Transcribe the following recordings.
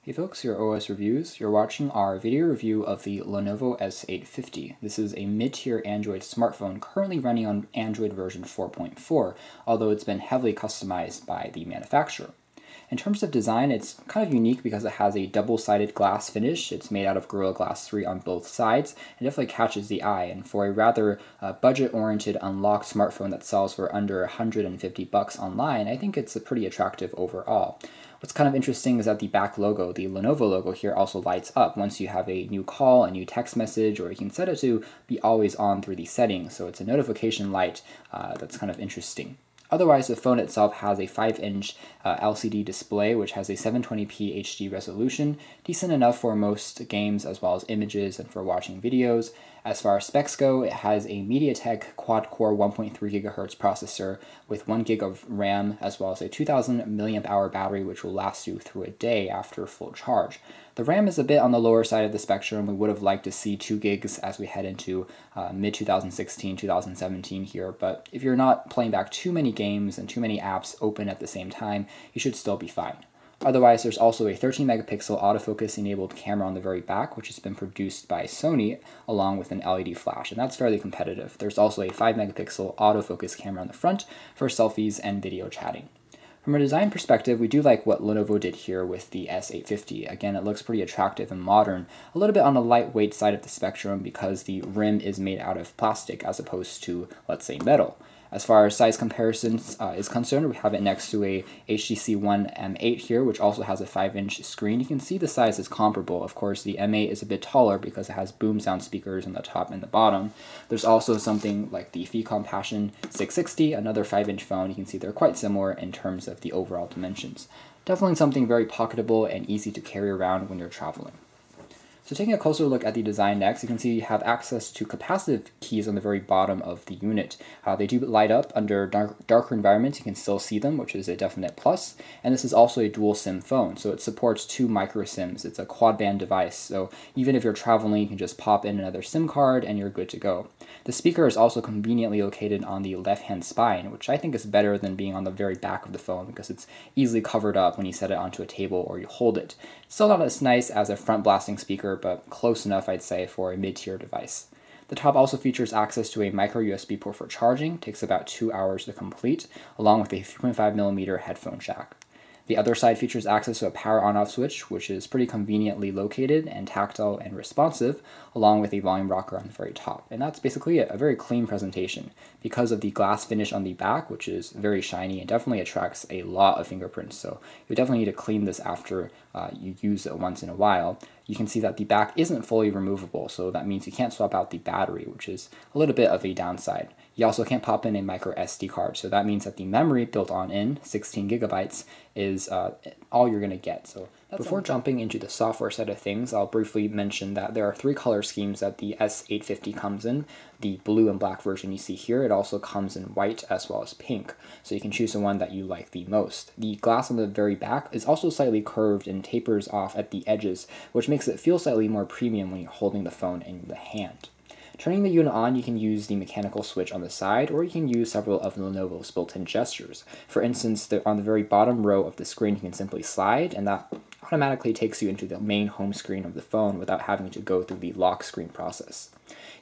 Hey folks, your OS Reviews. You're watching our video review of the Lenovo S850. This is a mid-tier Android smartphone currently running on Android version 4.4, although it's been heavily customized by the manufacturer. In terms of design, it's kind of unique because it has a double-sided glass finish. It's made out of Gorilla Glass 3 on both sides, and definitely catches the eye. And for a rather budget-oriented unlocked smartphone that sells for under $150 online, I think it's a pretty attractive overall. What's kind of interesting is that the back logo, the Lenovo logo here, also lights up once you have a new call, a new text message, or you can set it to be always on through the settings. So it's a notification light that's kind of interesting. Otherwise, the phone itself has a 5-inch LCD display, which has a 720p HD resolution, decent enough for most games as well as images and for watching videos. As far as specs go, it has a MediaTek quad-core 1.3 GHz processor with 1 GB of RAM, as well as a 2000 mAh battery, which will last you through a day after full charge. The RAM is a bit on the lower side of the spectrum. We would have liked to see 2 gigs as we head into mid-2016, 2017 here, but if you're not playing back too many games and too many apps open at the same time, you should still be fine. Otherwise, there's also a 13 megapixel autofocus enabled camera on the very back, which has been produced by Sony, along with an LED flash, and that's fairly competitive. There's also a 5 megapixel autofocus camera on the front for selfies and video chatting. From a design perspective, we do like what Lenovo did here with the S850. Again, it looks pretty attractive and modern, a little bit on the lightweight side of the spectrum because the rim is made out of plastic as opposed to, let's say, metal. As far as size comparisons is concerned, we have it next to a HTC One M8 here, which also has a 5-inch screen. You can see the size is comparable. Of course, the M8 is a bit taller because it has boom sound speakers on the top and the bottom. There's also something like the Fecom Passion 660, another 5-inch phone. You can see they're quite similar in terms of the overall dimensions. Definitely something very pocketable and easy to carry around when you're traveling. So taking a closer look at the design next, you can see you have access to capacitive keys on the very bottom of the unit. They do light up under darker environments. You can still see them, which is a definite plus. And this is also a dual SIM phone, so it supports 2 micro SIMs. It's a quad band device, so even if you're traveling, you can just pop in another SIM card and you're good to go. The speaker is also conveniently located on the left-hand spine, which I think is better than being on the very back of the phone because it's easily covered up when you set it onto a table or you hold it. Still not as nice as a front blasting speaker, but close enough, I'd say, for a mid-tier device. The top also features access to a micro USB port for charging, takes about 2 hours to complete, along with a 3.5mm headphone jack. The other side features access to a power on-off switch, which is pretty conveniently located and tactile and responsive, along with a volume rocker on the very top. And that's basically it, a very clean presentation. Because of the glass finish on the back, which is very shiny and definitely attracts a lot of fingerprints, so you definitely need to clean this after you use it once in a while. You can see that the back isn't fully removable, so that means you can't swap out the battery, which is a little bit of a downside. You also can't pop in a micro SD card, so that means that the memory built in, 16 gigabytes, is all you're going to get. So before jumping into the software side of things, I'll briefly mention that there are 3 color schemes that the S850 comes in. The blue and black version you see here, it also comes in white as well as pink, so you can choose the one that you like the most. The glass on the very back is also slightly curved and tapers off at the edges, which makes it feel slightly more premium when you're holding the phone in the hand. Turning the unit on, you can use the mechanical switch on the side, or you can use several of Lenovo's built-in gestures. For instance, on the very bottom row of the screen, you can simply slide, and that automatically takes you into the main home screen of the phone without having to go through the lock screen process.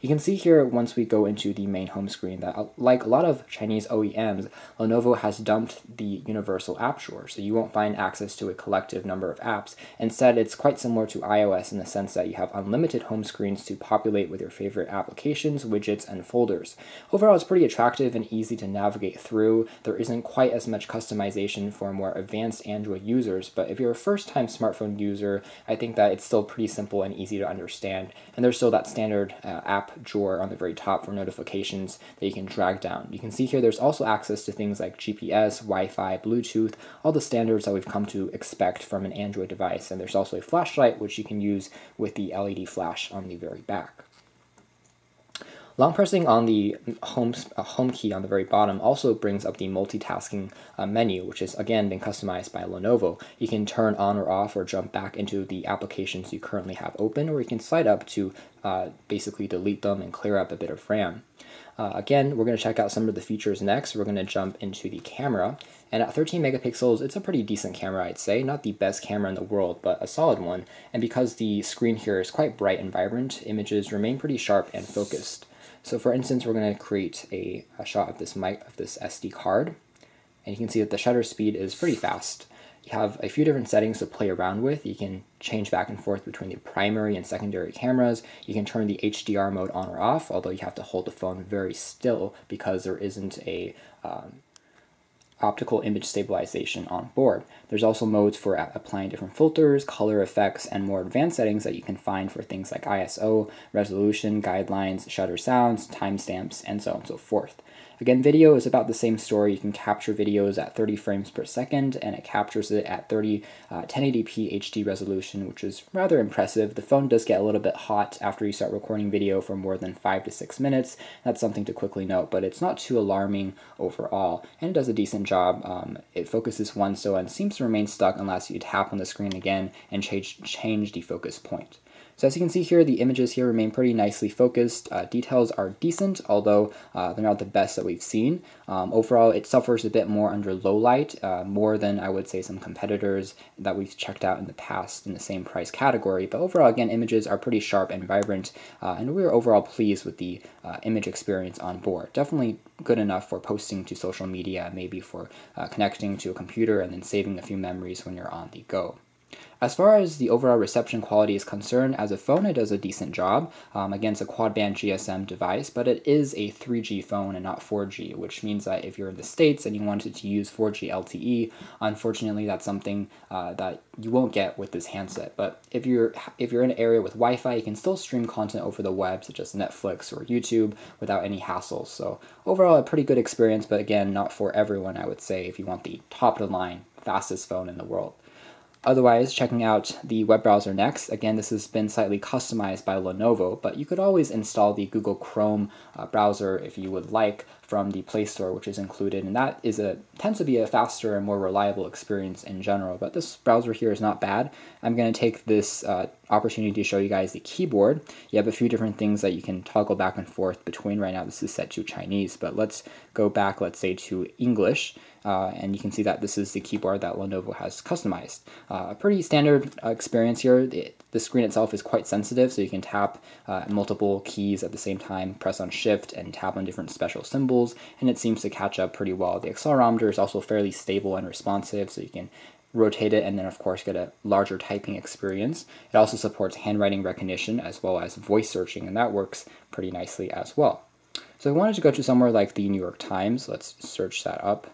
You can see here, once we go into the main home screen, that like a lot of Chinese OEMs, Lenovo has dumped the universal app drawer, so you won't find access to a collective number of apps. Instead, it's quite similar to iOS in the sense that you have unlimited home screens to populate with your favorite applications, widgets, and folders. Overall, it's pretty attractive and easy to navigate through. There isn't quite as much customization for more advanced Android users, but if you're a first-time smartphone user, I think that it's still pretty simple and easy to understand. And there's still that standard app drawer on the very top for notifications that you can drag down. You can see here there's also access to things like GPS, Wi-Fi, Bluetooth, all the standards that we've come to expect from an Android device. And there's also a flashlight which you can use with the LED flash on the very back. Long pressing on the home key on the very bottom also brings up the multitasking menu, which has again been customized by Lenovo. You can turn on or off or jump back into the applications you currently have open, or you can slide up to basically delete them and clear up a bit of RAM. Again, we're going to check out some of the features next. We're going to jump into the camera. And at 13 megapixels, it's a pretty decent camera, I'd say. Not the best camera in the world, but a solid one. And because the screen here is quite bright and vibrant, images remain pretty sharp and focused. So for instance, we're going to create a shot of this SD card. And you can see that the shutter speed is pretty fast. You have a few different settings to play around with. You can change back and forth between the primary and secondary cameras. You can turn the HDR mode on or off, although you have to hold the phone very still because there isn't a optical image stabilization on board. There's also modes for applying different filters, color effects, and more advanced settings that you can find for things like ISO, resolution, guidelines, shutter sounds, timestamps, and so on and so forth. Again, video is about the same story. You can capture videos at 30 frames per second, and it captures it at 1080p HD resolution, which is rather impressive. The phone does get a little bit hot after you start recording video for more than 5 to 6 minutes. That's something to quickly note, but it's not too alarming overall, and it does a decent job. It focuses once and seems to remain stuck unless you tap on the screen again and change the focus point. So as you can see here, the images here remain pretty nicely focused. Details are decent, although they're not the best that we've seen. Overall, it suffers a bit more under low light, more than I would say some competitors that we've checked out in the past in the same price category. But overall, again, images are pretty sharp and vibrant, and we were overall pleased with the image experience on board. Definitely good enough for posting to social media, maybe for connecting to a computer and then saving a few memories when you're on the go. As far as the overall reception quality is concerned, as a phone it does a decent job. Again, it's a quad-band GSM device, but it is a 3G phone and not 4G, which means that if you're in the States and you wanted to use 4G LTE, unfortunately that's something that you won't get with this handset. But if you're in an area with Wi-Fi, you can still stream content over the web, such as Netflix or YouTube, without any hassles. So overall, a pretty good experience, but again, not for everyone, I would say, if you want the top-of-the-line, fastest phone in the world. Otherwise, checking out the web browser next. Again, this has been slightly customized by Lenovo, but you could always install the Google Chrome browser if you would like from the Play Store, which is included, and that tends to be a faster and more reliable experience in general. But this browser here is not bad. I'm going to take this opportunity to show you guys the keyboard. You have a few different things that you can toggle back and forth between. Right now, this is set to Chinese, but let's go back, let's say, to English. And you can see that this is the keyboard that Lenovo has customized. A pretty standard experience here. The screen itself is quite sensitive, so you can tap multiple keys at the same time, press on Shift, and tap on different special symbols, and it seems to catch up pretty well. The accelerometer is also fairly stable and responsive, so you can rotate it and then of course get a larger typing experience. It also supports handwriting recognition as well as voice searching, and that works pretty nicely as well. So I wanted to go to somewhere like the New York Times. Let's search that up.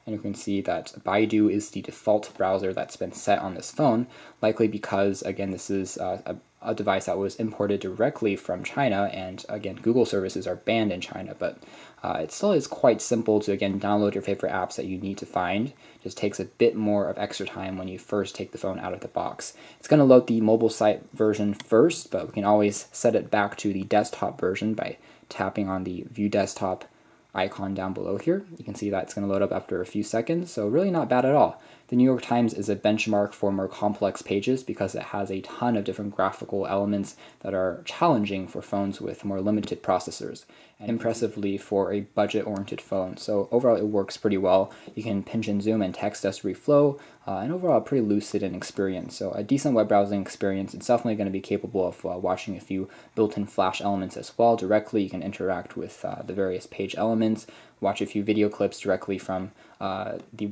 And you can see that Baidu is the default browser that's been set on this phone, likely because, again, this is a device that was imported directly from China, and again, Google services are banned in China, but it still is quite simple to, again, download your favorite apps that you need to find. It just takes a bit more of extra time when you first take the phone out of the box. It's going to load the mobile site version first, but we can always set it back to the desktop version by tapping on the View Desktop icon down below here. You can see that it's going to load up after a few seconds, so really not bad at all. The New York Times is a benchmark for more complex pages because it has a ton of different graphical elements that are challenging for phones with more limited processors, and impressively for a budget-oriented phone. So overall it works pretty well. You can pinch and zoom and text does reflow, and overall pretty lucid in experience. So a decent web browsing experience. It's definitely going to be capable of watching a few built-in Flash elements as well directly. You can interact with the various page elements, watch a few video clips directly from the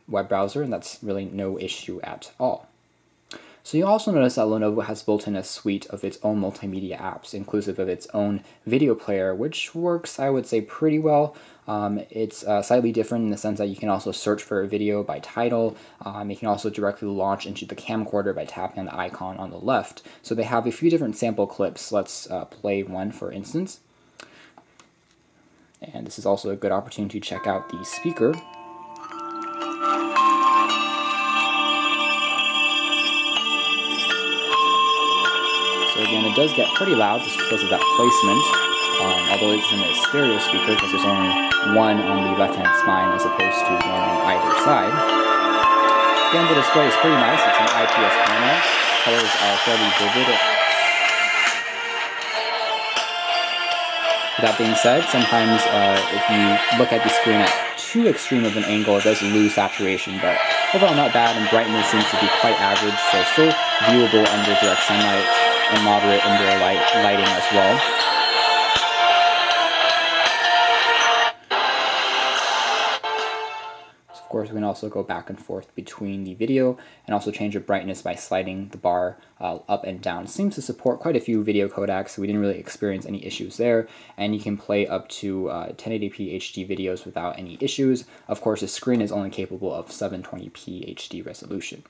web browser, and that's really no issue at all. So you also notice that Lenovo has built in a suite of its own multimedia apps, inclusive of its own video player, which works, I would say, pretty well. It's slightly different in the sense that you can also search for a video by title. You can also directly launch into the camcorder by tapping on the icon on the left. So they have a few different sample clips. Let's play one, for instance. And this is also a good opportunity to check out the speaker. So again, it does get pretty loud just because of that placement, although it's in a stereo speaker because there's only one on the left-hand spine as opposed to one on either side. Again, the display is pretty nice. It's an IPS panel. colors are fairly vivid. That being said, sometimes if you look at the screen at too extreme of an angle, it does lose saturation, but overall not bad, and brightness seems to be quite average, so still viewable under direct sunlight and moderate indoor lighting as well. Of course, we can also go back and forth between the video and also change the brightness by sliding the bar up and down. It seems to support quite a few video codecs, so we didn't really experience any issues there. And you can play up to 1080p HD videos without any issues. Of course, the screen is only capable of 720p HD resolution.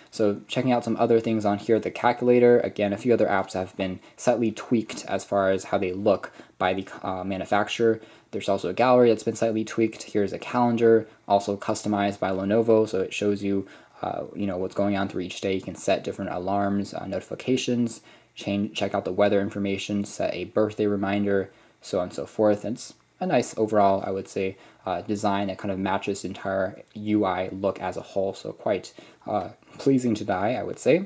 So checking out some other things on here, the calculator, again, a few other apps have been slightly tweaked as far as how they look by the manufacturer. There's also a gallery that's been slightly tweaked. Here's a calendar, also customized by Lenovo, so it shows you, what's going on through each day. You can set different alarms, notifications, check out the weather information, set a birthday reminder, so on and so forth. And it's a nice overall, I would say, design that kind of matches the entire UI look as a whole, so quite pleasing to the eye, I would say.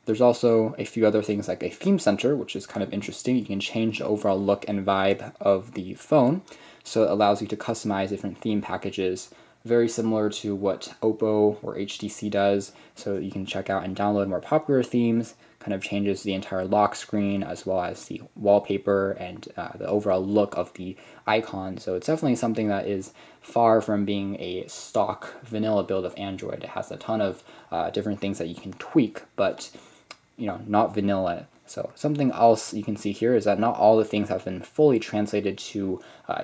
There's also a few other things like a theme center, which is kind of interesting. You can change the overall look and vibe of the phone, so it allows you to customize different theme packages, very similar to what Oppo or HTC does, so you can check out and download more popular themes, kind of changes the entire lock screen as well as the wallpaper and the overall look of the icon. So it's definitely something that is far from being a stock vanilla build of Android. It has a ton of different things that you can tweak, but not vanilla. So something else you can see here is that not all the things have been fully translated to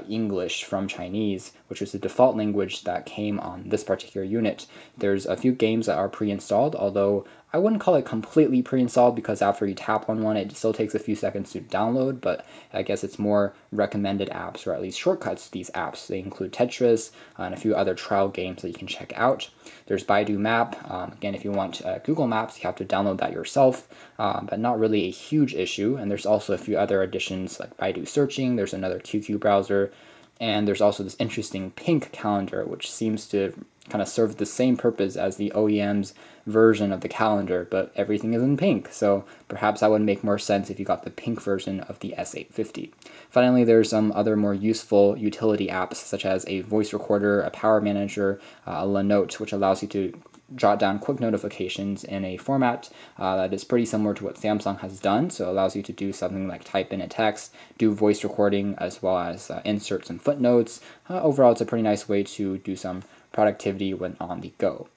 English from Chinese, which is the default language that came on this particular unit. There's a few games that are pre-installed, although I wouldn't call it completely pre-installed because after you tap on one, it still takes a few seconds to download, but I guess it's more recommended apps, or at least shortcuts to these apps. They include Tetris and a few other trial games that you can check out. There's Baidu Map. Again, if you want Google Maps, you have to download that yourself, but not really a huge issue. And there's also a few other additions like Baidu Searching. There's another QQ browser. And there's also this interesting pink calendar, which seems to kind of serve the same purpose as the OEM's version of the calendar, but everything is in pink. So perhaps that would make more sense if you got the pink version of the S850. Finally, there's some other more useful utility apps, such as a voice recorder, a power manager, a Lenote, which allows you to jot down quick notifications in a format that is pretty similar to what Samsung has done. So it allows you to do something like type in a text, do voice recording, as well as insert some footnotes. Overall, it's a pretty nice way to do some productivity when on the go.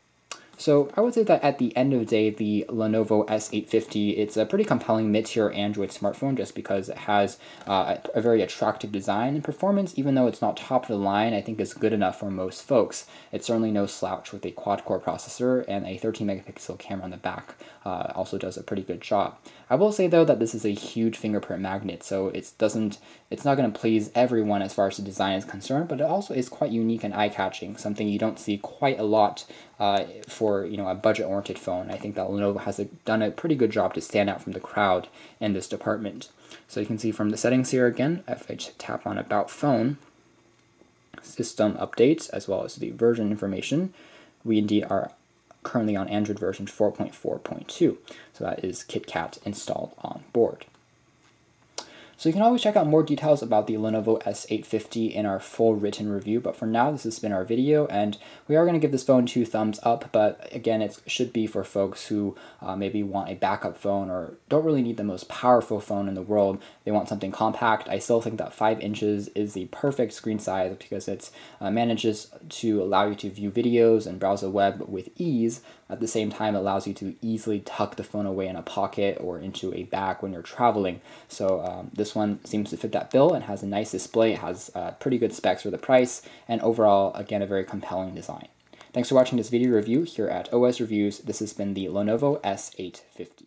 So I would say that at the end of the day, the Lenovo S850, it's a pretty compelling mid-tier Android smartphone just because it has a very attractive design and performance. Even though it's not top of the line, I think it's good enough for most folks. It's certainly no slouch with a quad-core processor, and a 13-megapixel camera on the back also does a pretty good job. I will say, though, that this is a huge fingerprint magnet, so it's not going to please everyone as far as the design is concerned, but it also is quite unique and eye-catching, something you don't see quite a lot for a budget-oriented phone. I think that Lenovo has done a pretty good job to stand out from the crowd in this department. So you can see from the settings here again, if I tap on About Phone, system updates, as well as the version information, we indeed are currently on Android version 4.4.2. So that is KitKat installed on board. So you can always check out more details about the Lenovo S850 in our full written review, but for now this has been our video, and we are going to give this phone 2 thumbs up, but again, it should be for folks who maybe want a backup phone or don't really need the most powerful phone in the world. They want something compact. I still think that 5 inches is the perfect screen size because it manages to allow you to view videos and browse the web with ease. At the same time, it allows you to easily tuck the phone away in a pocket or into a bag when you're traveling. So this one seems to fit that bill and has a nice display. It has pretty good specs for the price, and overall, again, a very compelling design. Thanks for watching this video review here at OS Reviews. This has been the Lenovo S850.